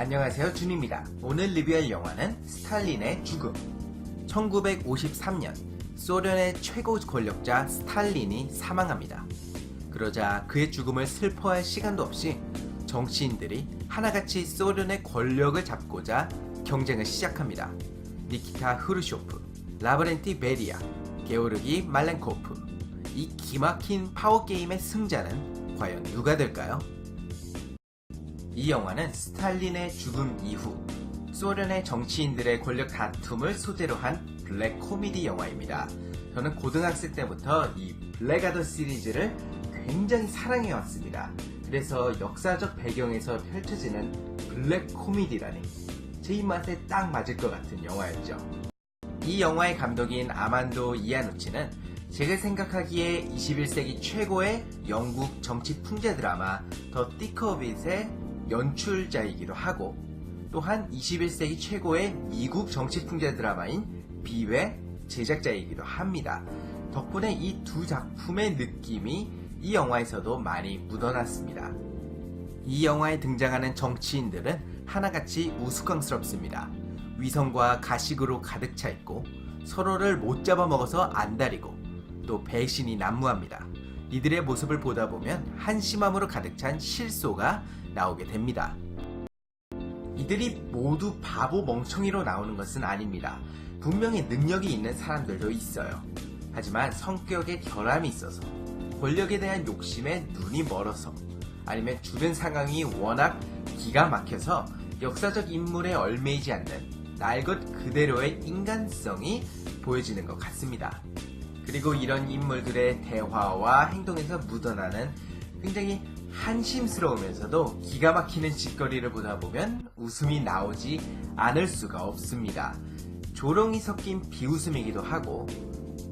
안녕하세요, 준입니다. 오늘 리뷰할 영화는 스탈린의 죽음. 1953년 소련의 최고 권력자 스탈린이 사망합니다. 그러자 그의 죽음을 슬퍼할 시간도 없이 정치인들이 하나같이 소련의 권력을 잡고자 경쟁을 시작합니다. 니키타 흐르쇼프, 라브렌티 베리아, 게오르기 말렌코프. 이 기막힌 파워게임의 승자는 과연 누가 될까요? 이 영화는 스탈린의 죽음 이후 소련의 정치인들의 권력 다툼을 소재로 한 블랙 코미디 영화입니다. 저는 고등학생 때부터 이 블랙아더 시리즈를 굉장히 사랑해왔습니다. 그래서 역사적 배경에서 펼쳐지는 블랙 코미디라니 제 입맛에 딱 맞을 것 같은 영화였죠. 이 영화의 감독인 아만도 이아누치는 제가 생각하기에 21세기 최고의 영국 정치 풍자 드라마 더 티커빗의 연출자이기도 하고 또한 21세기 최고의 미국 정치 풍자 드라마인 비의 제작자이기도 합니다. 덕분에 이 두 작품의 느낌이 이 영화에서도 많이 묻어났습니다. 이 영화에 등장하는 정치인들은 하나같이 우스꽝스럽습니다. 위선과 가식으로 가득 차 있고 서로를 못 잡아먹어서 안달이고 또 배신이 난무합니다. 이들의 모습을 보다 보면 한심함으로 가득 찬 실소가 나오게 됩니다. 이들이 모두 바보 멍청이로 나오는 것은 아닙니다. 분명히 능력이 있는 사람들도 있어요. 하지만 성격에 결함이 있어서 권력에 대한 욕심에 눈이 멀어서 아니면 주변 상황이 워낙 기가 막혀서 역사적 인물에 얽매이지 않는 날 것 그대로의 인간성이 보여지는 것 같습니다. 그리고 이런 인물들의 대화와 행동에서 묻어나는 굉장히 한심스러우면서도 기가 막히는 짓거리를 보다 보면 웃음이 나오지 않을 수가 없습니다. 조롱이 섞인 비웃음이기도 하고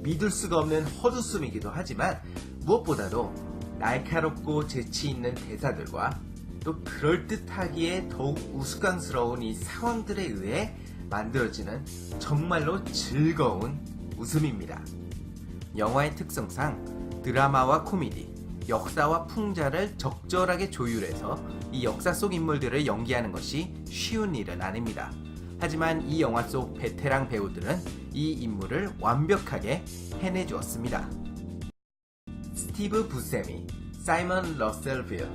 믿을 수가 없는 헛웃음이기도 하지만 무엇보다도 날카롭고 재치 있는 대사들과 또 그럴듯하기에 더욱 우스꽝스러운 이 상황들에 의해 만들어지는 정말로 즐거운 웃음입니다. 영화의 특성상 드라마와 코미디, 역사와 풍자를 적절하게 조율해서 이 역사 속 인물들을 연기하는 것이 쉬운 일은 아닙니다. 하지만 이 영화 속 베테랑 배우들은 이 임무를 완벽하게 해내주었습니다. 스티브 부세미, 사이먼 러셀 빌,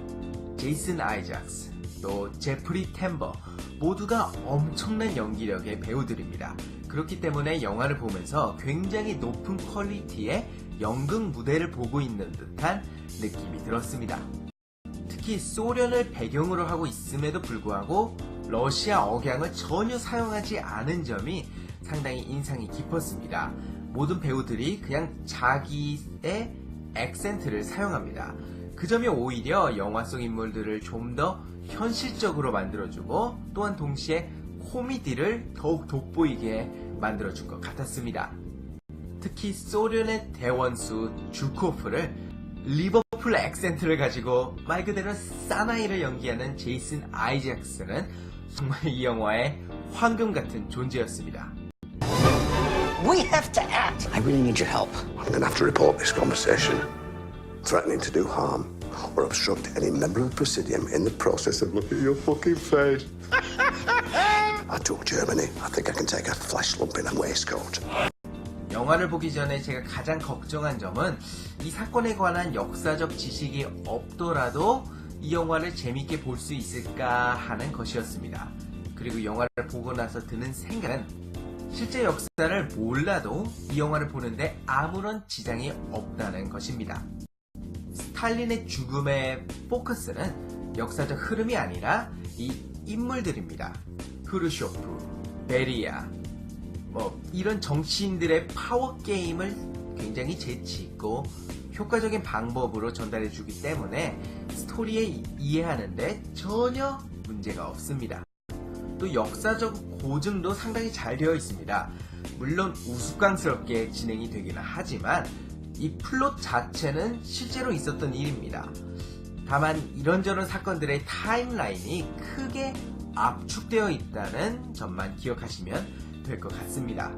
제이슨 아이작스, 또 제프리 템버 모두가 엄청난 연기력의 배우들입니다. 그렇기 때문에 영화를 보면서 굉장히 높은 퀄리티의 연극 무대를 보고 있는 듯한 느낌이 들었습니다. 특히 소련을 배경으로 하고 있음에도 불구하고 러시아 억양을 전혀 사용하지 않은 점이 상당히 인상이 깊었습니다. 모든 배우들이 그냥 자기의 액센트를 사용합니다. 그 점이 오히려 영화 속 인물들을 좀 더 현실적으로 만들어주고 또한 동시에 코미디를 더욱 돋보이게 만들어준 것 같았습니다. 특히 소련의 대원수 주코프를 리버풀 액센트를 가지고 말 그대로 사나이를 연기하는 제이슨 아이작스는 정말 이 영화의 황금 같은 존재였습니다. We have to act. I really need your help. I'm going to have to report this conversation. Threatening to do harm or obstruct any member of the Presidium in the process of looking at your fucking face. I took Germany. I think I can take a flesh lump in a waistcoat. 영화를 보기 전에 제가 가장 걱정한 점은 이 사건에 관한 역사적 지식이 없더라도 이 영화를 재밌게 볼 수 있을까 하는 것이었습니다. 그리고 영화를 보고 나서 드는 생각은 실제 역사를 몰라도 이 영화를 보는데 아무런 지장이 없다는 것입니다. 스탈린의 죽음의 포커스는 역사적 흐름이 아니라 이 인물들입니다. 흐르쇼프, 베리아, 이런 정치인들의 파워게임을 굉장히 재치있고 효과적인 방법으로 전달해주기 때문에 스토리에 이해하는데 전혀 문제가 없습니다. 또 역사적 고증도 상당히 잘 되어 있습니다. 물론 우스꽝스럽게 진행이 되기는 하지만 이 플롯 자체는 실제로 있었던 일입니다. 다만 이런저런 사건들의 타임라인이 크게 압축되어 있다는 점만 기억하시면 될 것 같습니다.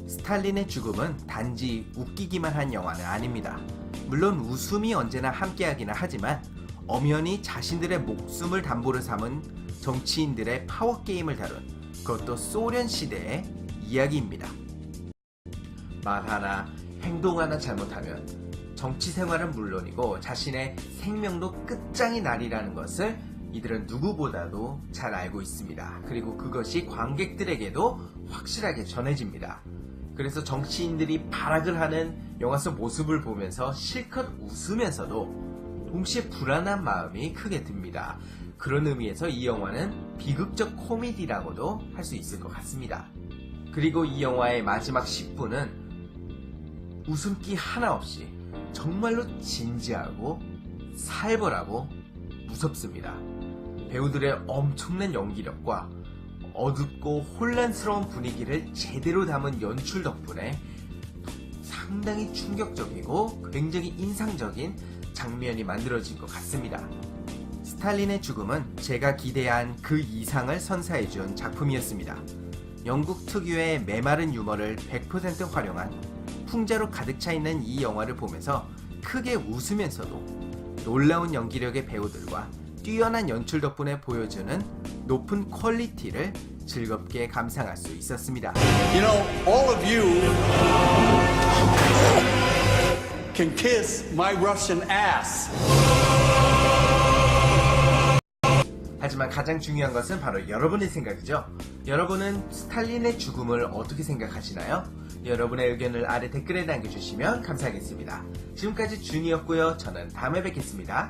스탈린의 죽음은 단지 웃기기만 한 영화는 아닙니다. 물론 웃음이 언제나 함께하기는 하지만 엄연히 자신들의 목숨을 담보로 삼은 정치인들의 파워게임을 다룬 그것도 소련 시대의 이야기입니다. 말 하나, 행동 하나 잘못하면 정치 생활은 물론이고 자신의 생명도 끝장이 나리라는 것을 이들은 누구보다도 잘 알고 있습니다. 그리고 그것이 관객들에게도 확실하게 전해집니다. 그래서 정치인들이 발악을 하는 영화 속 모습을 보면서 실컷 웃으면서도 동시에 불안한 마음이 크게 듭니다. 그런 의미에서 이 영화는 비극적 코미디라고도 할 수 있을 것 같습니다. 그리고 이 영화의 마지막 10분은 웃음기 하나 없이 정말로 진지하고 살벌하고 무섭습니다. 배우들의 엄청난 연기력과 어둡고 혼란스러운 분위기를 제대로 담은 연출 덕분에 상당히 충격적이고 굉장히 인상적인 장면이 만들어진 것 같습니다. 스탈린의 죽음은 제가 기대한 그 이상을 선사해준 작품이었습니다. 영국 특유의 메마른 유머를 100% 활용한 풍자로 가득 차 있는 이 영화를 보면서 크게 웃으면서도 놀라운 연기력의 배우들과 뛰어난 연출 덕분에 보여주는 높은 퀄리티를 즐겁게 감상할 수 있었습니다. You know, all of you can kiss my Russian ass. 하지만 가장 중요한 것은 바로 여러분의 생각이죠. 여러분은 스탈린의 죽음을 어떻게 생각하시나요? 여러분의 의견을 아래 댓글에 남겨주시면 감사하겠습니다. 지금까지 준이었고요. 저는 다음에 뵙겠습니다.